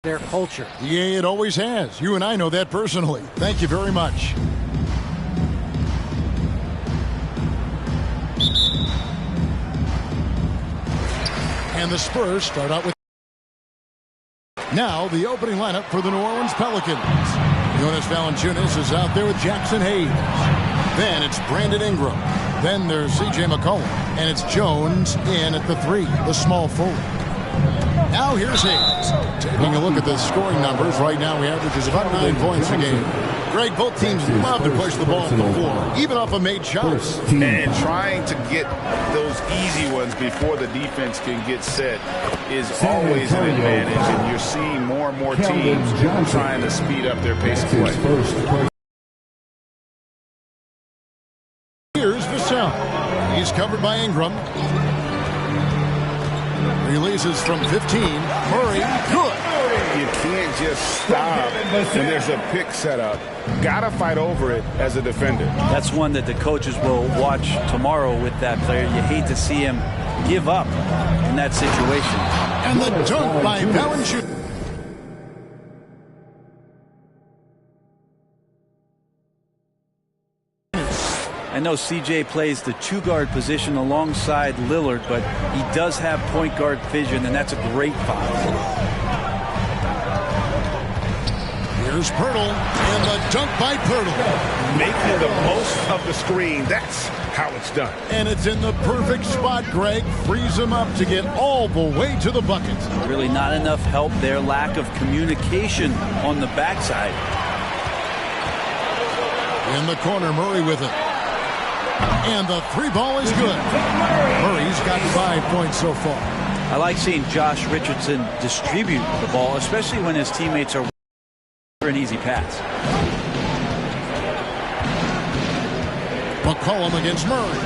their culture. Yeah, it always has. You and I know that personally. Thank you very much. And the Spurs start out with now the opening lineup for the New Orleans Pelicans. Jonas Valanciunas is out there with Jackson Hayes. Then it's Brandon Ingram. Then there's C.J. McCollum. And it's Jones in at the 3, the small forward. Now here's Hayes. Taking a look at the scoring numbers. Right now he averages about 9 points a game. Greg, both teams love to push the ball to the floor, even off of made shots. And trying to get those easy ones before the defense can get set is always an advantage. And you're seeing more and more teams trying to speed up their pace of play. Here's Vassell. He's covered by Ingram. Releases from 15. Murray, good. You can't just stop when there's a pick set up. Gotta fight over it as a defender. That's one that the coaches will watch tomorrow with that player. You hate to see him give up in that situation. And the dunk by Valanciunas. I know CJ plays the 2-guard position alongside Lillard, but he does have point guard vision, and that's a great foul. Here's Pirtle, and the dunk by Pirtle. Making the most of the screen. That's how it's done. And it's in the perfect spot, Greg. Frees him up to get all the way to the bucket. Really not enough help there. Lack of communication on the backside. In the corner, Murray with it. And the 3 ball is good. Murray's got 5 points so far. I like seeing Josh Richardson distribute the ball, especially when his teammates are for an easy pass. McCollum against Murray.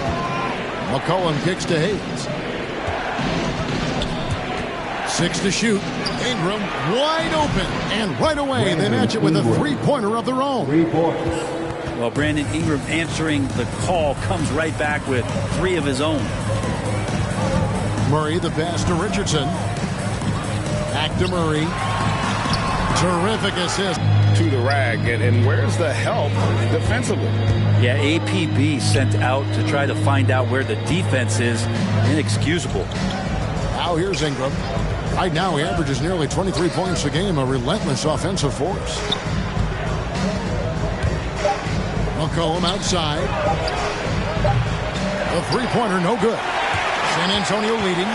McCollum kicks to Hayes. 6 to shoot. Ingram wide open. And right away they match it with a 3-pointer of their own. 3 points. Well, Brandon Ingram answering the call comes right back with 3 of his own. Murray the pass to Richardson. Back to Murray. Terrific assist. To the rag. And where's the help defensively? Yeah, APB sent out to try to find out where the defense is. Inexcusable. Now here's Ingram. Right now he averages nearly 23 points a game, a relentless offensive force. McCollum outside. A 3-pointer, no good. San Antonio leading.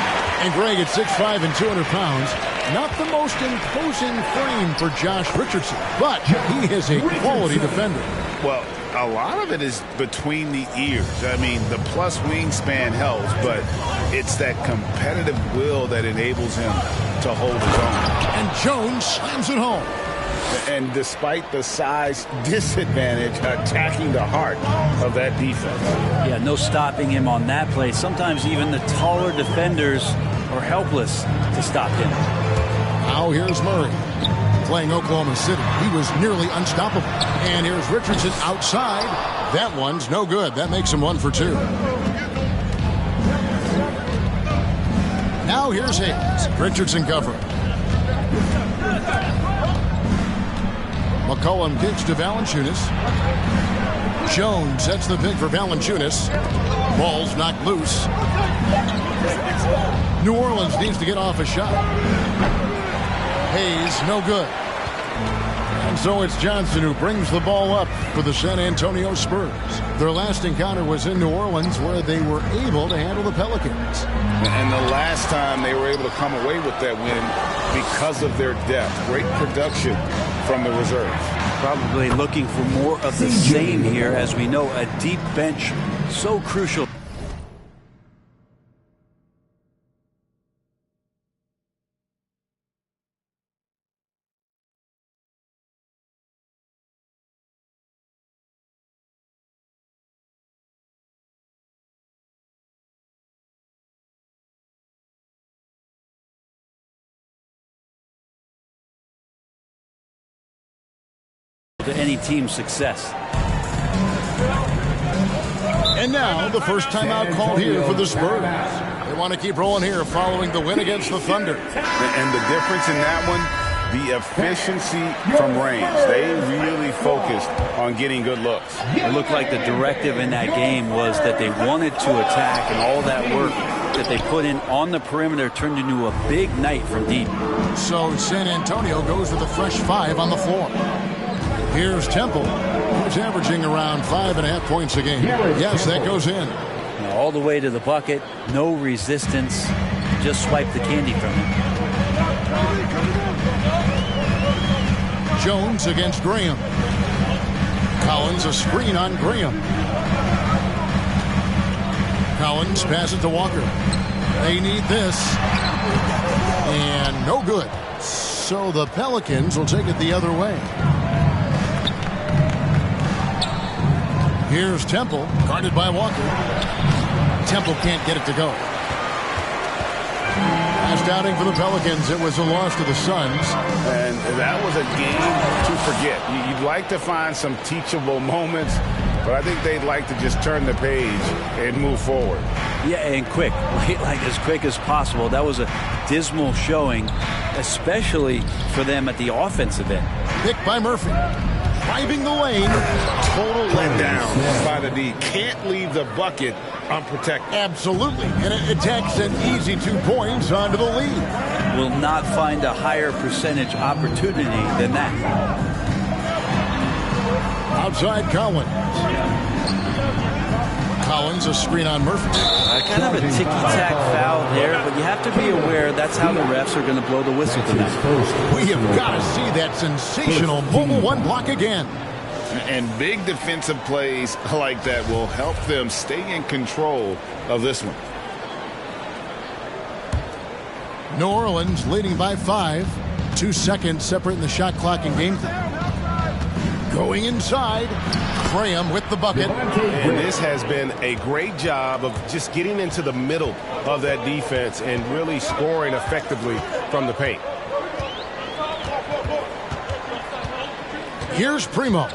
And Greg at 6'5" and 200 pounds. Not the most imposing frame for Josh Richardson, but he is a quality defender. Well, a lot of it is between the ears. I mean, the plus wingspan helps, but it's that competitive will that enables him to hold his own. And Jones slams it home. And despite the size disadvantage, attacking the heart of that defense. Yeah, no stopping him on that play. Sometimes even the taller defenders are helpless to stop him. Now here's Murray playing Oklahoma City. He was nearly unstoppable. And here's Richardson outside. That one's no good. That makes him 1 for 2. Now here's Hayes. Richardson covering. McCollum kicks to Valanciunas. Jones sets the pick for Valanciunas. Ball's knocked loose. New Orleans needs to get off a shot. Hayes, no good. And so it's Johnson who brings the ball up for the San Antonio Spurs. Their last encounter was in New Orleans, where they were able to handle the Pelicans. And the last time they were able to come away with that win because of their depth. Great production from the reserves. Probably looking for more of the same here. As we know, a deep bench so crucial. To any team's success. And now the first timeout call here for the Spurs. They want to keep rolling here following the win against the Thunder. And the difference in that one, the efficiency from range. They really focused on getting good looks. It looked like the directive in that game was that they wanted to attack, and all that work that they put in on the perimeter turned into a big night from deep. So San Antonio goes with a fresh 5 on the floor. Here's Temple, who's averaging around 5.5 points a game. Yes, that goes in. All the way to the bucket, no resistance, just swipe the candy from him. Jones against Graham. Collins a screen on Graham. Collins passes to Walker. They need this. And no good. So the Pelicans will take it the other way. Here's Temple, guarded by Walker. Temple can't get it to go. Last outing for the Pelicans, it was a loss to the Suns. And that was a game to forget. You'd like to find some teachable moments, but I think they'd like to just turn the page and move forward. Yeah, and quick, like as quick as possible. That was a dismal showing, especially for them at the offensive end. Picked by Murphy. Driving the lane. Total letdown by the D. Can't leave the bucket unprotected. Absolutely. And it attacks an easy 2 points onto the lead. Will not find a higher percentage opportunity than that. Outside Collins. Collins a screen on Murphy. Kind of a ticky-tack foul there, but you have to be aware that's how the refs are going to blow the whistle tonight. We have got to see that sensational mobile 1 block again. And big defensive plays like that will help them stay in control of this one. New Orleans leading by 5. 2 seconds separating the shot clock and game clock. Going inside. Graham with the bucket. And this has been a great job of just getting into the middle of that defense and really scoring effectively from the paint. Here's Primo.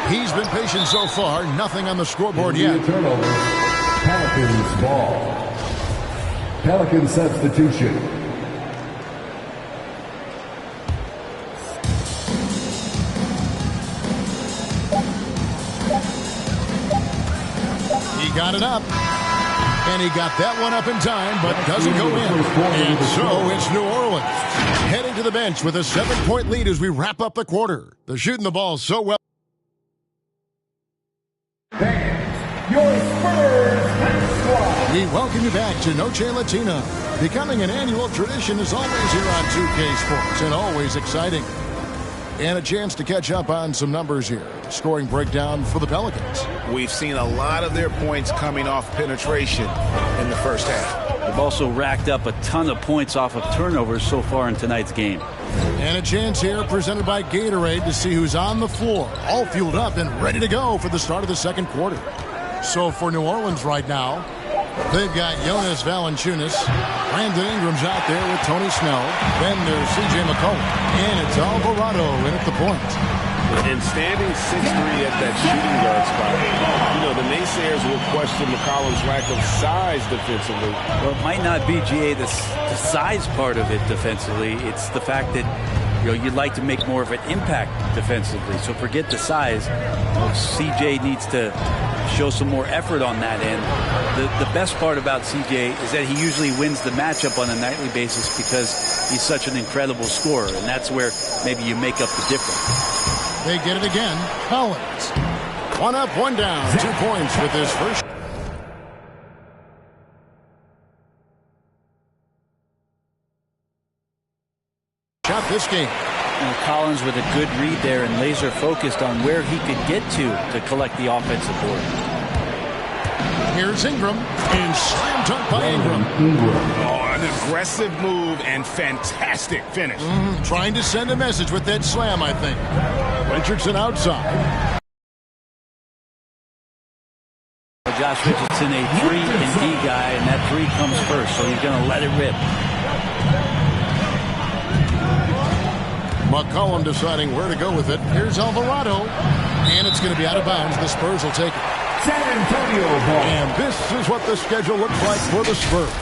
He's been patient so far. Nothing on the scoreboard yet. Turnover. Pelicans ball. Pelican substitution. Got it up. And he got that one up in time, but doesn't go in. And so it's New Orleans heading to the bench with a 7-point lead as we wrap up the quarter. They're shooting the ball so well. Your Spurs We welcome you back to Noche Latina. Becoming an annual tradition is always here on 2K Sports and always exciting. And a chance to catch up on some numbers here. Scoring breakdown for the Pelicans. We've seen a lot of their points coming off penetration in the first half. They've also racked up a ton of points off of turnovers so far in tonight's game. And a chance here presented by Gatorade to see who's on the floor. All fueled up and ready to go for the start of the second quarter. So for New Orleans right now, they've got Jonas Valanciunas. Brandon Ingram's out there with Tony Snell. Then there's C.J. McCollum. And it's Alvarado in at the point. And standing 6'3" at that shooting guard spot, you know, the naysayers will question McCollum's lack of size defensively. Well, it might not be, GA, the size part of it defensively. It's the fact that, you know, you'd like to make more of an impact defensively. So forget the size. CJ needs to show some more effort on that end. The best part about CJ is that he usually wins the matchup on a nightly basis because he's such an incredible scorer. And that's where maybe you make up the difference. They get it again. Collins. 1 up, 1 down. 2 points with his first. Shot this game. And Collins with a good read there and laser focused on where he could get to collect the offensive board. Here's Ingram. And slam dunk by Ingram. Oh, an aggressive move and fantastic finish. Trying to send a message with that slam, I think. Richardson outside. Josh Richardson, a 3 and D guy, and that 3 comes first, so he's going to let it rip. McCollum deciding where to go with it. Here's Alvarado. And it's going to be out of bounds. The Spurs will take it. San Antonio ball. And this is what the schedule looks like for the Spurs.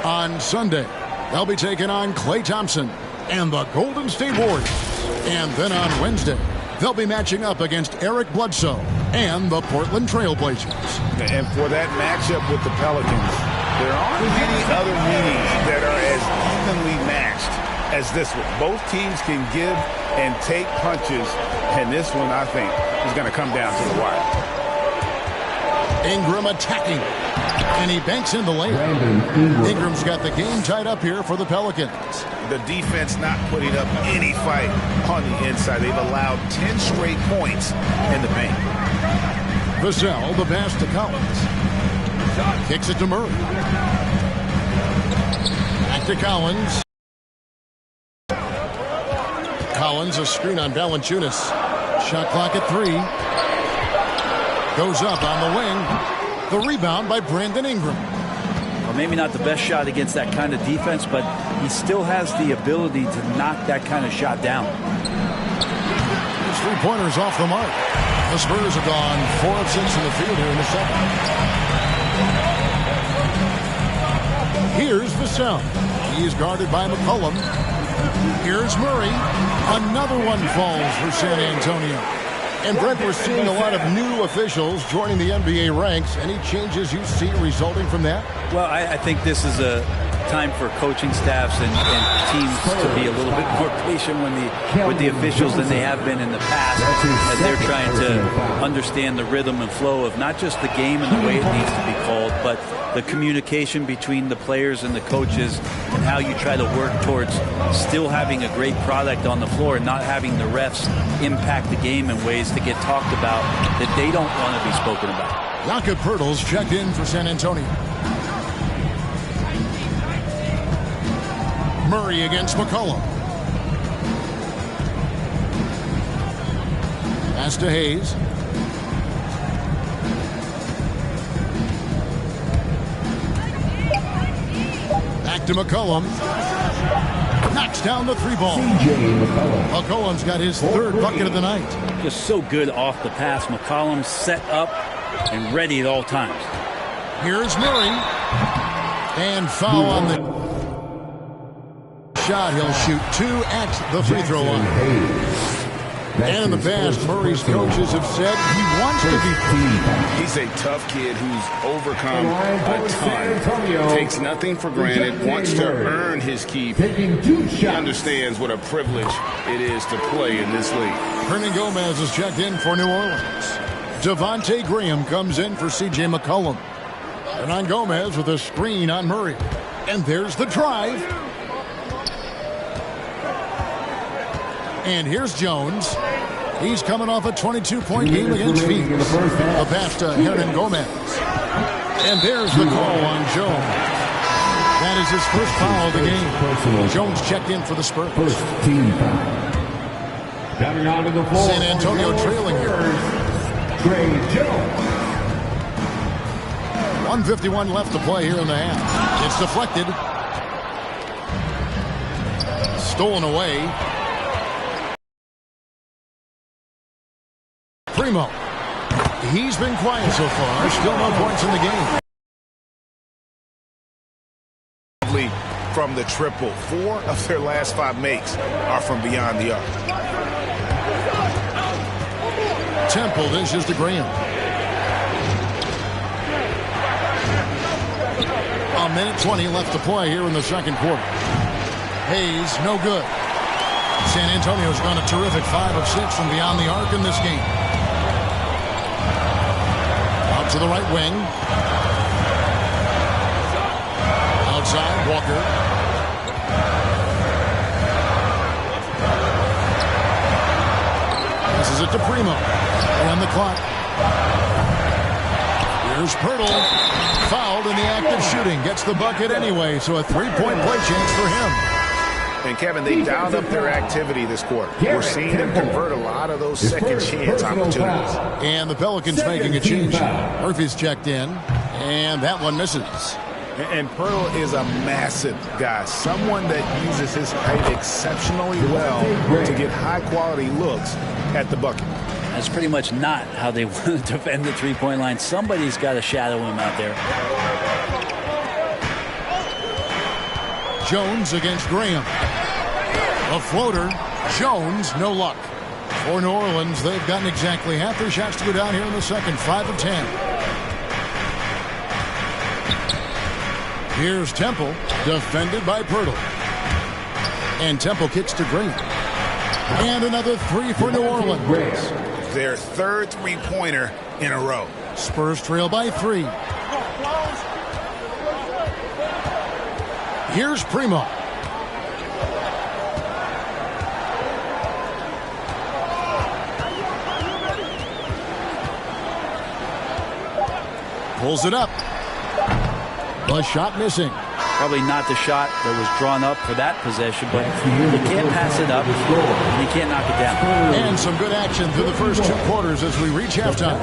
On Sunday, they'll be taking on Klay Thompson. and the Golden State Warriors. And then on Wednesday, they'll be matching up against Eric Bledsoe and the Portland Trail Blazers. And for that matchup with the Pelicans, there aren't many other meetings that are as evenly matched as this one. Both teams can give and take punches, and this one, I think, is going to come down to the wire. Ingram attacking, and he banks in the lane. Ingram's got the game tied up here for the Pelicans. The defense not putting up any fight on the inside. They've allowed 10 straight points in the paint. Vassell, the pass to Collins. Kicks it to Murray. Back to Collins. Collins, a screen on Valanciunas. Shot clock at 3. Goes up on the wing. The rebound by Brandon Ingram. Well, maybe not the best shot against that kind of defense, but he still has the ability to knock that kind of shot down. His three-pointers off the mark. The Spurs have gone 4 of 6 in the field here in the second. Here's Vassell. He is guarded by McCollum. Here's Murray. Another one falls for San Antonio. And Brent, we're seeing a lot of new officials joining the NBA ranks. Any changes you see resulting from that? Well, I think this is a time for coaching staffs and teams to be a little bit more patient with the officials than they have been in the past, as they're trying to understand the rhythm and flow of not just the game and the way it needs to be called, but the communication between the players and the coaches, and how you try to work towards still having a great product on the floor and not having the refs impact the game in ways to get talked about that they don't want to be spoken about. Jakob Poeltl's checked in for San Antonio. Murray against McCollum. Pass to Hayes. Back to McCollum. Knocks down the 3-ball. McCollum's got his 3rd bucket of the night. Just so good off the pass. McCollum set up and ready at all times. Here's Murray. And foul on the shot. He'll shoot 2 at the free throw line. And in the past, Murray's coaches have said he wants to be free. He's a tough kid who's overcome a ton. Takes nothing for granted, wants to earn his keep. He understands what a privilege it is to play in this league. Hernan Gomez is checked in for New Orleans. Devontae Graham comes in for C.J. McCollum. Hernan Gomez with a screen on Murray. And there's the drive. And here's Jones. He's coming off a 22-point game against Phoenix. The pass to Hernan Gomez. And there's the call on Jones. That is his first foul of the game. Jones checked in for the Spurs. First team foul. Coming onto the floor. San Antonio trailing here. Trey Jones. 1:51 left to play here in the half. It's deflected. Stolen away. Primo. He's been quiet so far. Still no points in the game. From the triple. 4 of their last 5 makes are from beyond the arc. Temple dishes to Graham. A minute 20 left to play here in the second quarter. Hayes, no good. San Antonio's done a terrific 5 of 6 from beyond the arc in this game. Out to the right wing. Outside, Walker. This is it to Primo. And the clock. Here's Poeltl. Fouled in the act of shooting. Gets the bucket anyway, so a 3-point play chance for him. And, Kevin, they dialed up their activity this quarter. We're seeing them convert a lot of those second chance opportunities. And the Pelicans making a change. Murphy's checked in, and that one misses. And Poeltl is a massive guy, someone that uses his height exceptionally well to get high-quality looks at the bucket. That's pretty much not how they want to defend the three-point line. Somebody's got to shadow him out there. Jones against Graham. A floater. Jones, no luck. For New Orleans, they've gotten exactly half their shots to go down here in the second, 5 of 10. Here's Temple, defended by Pirtle. And Temple kicks to Green. And another three for New Orleans. Their third three-pointer in a row. Spurs trail by 3. Here's Primo. Pulls it up. A shot missing. Probably not the shot that was drawn up for that possession, but you can't pass it up. And you can't knock it down. And some good action through the first 2 quarters as we reach halftime.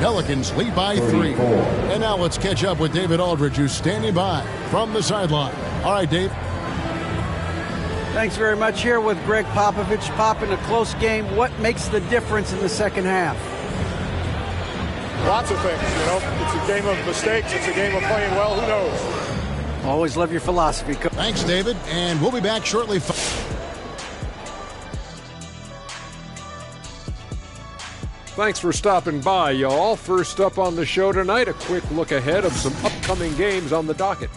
Pelicans lead by 3. And now let's catch up with David Aldridge, who's standing by from the sideline. All right, Dave. Thanks very much. Here with Greg Popovich. Pop, in a close game, what makes the difference in the second half? Lots of things, you know. It's a game of mistakes. It's a game of playing well. Who knows? Always love your philosophy. Thanks, David. And we'll be back shortly. Thanks for stopping by, y'all. First up on the show tonight, a quick look ahead of some upcoming games on the docket.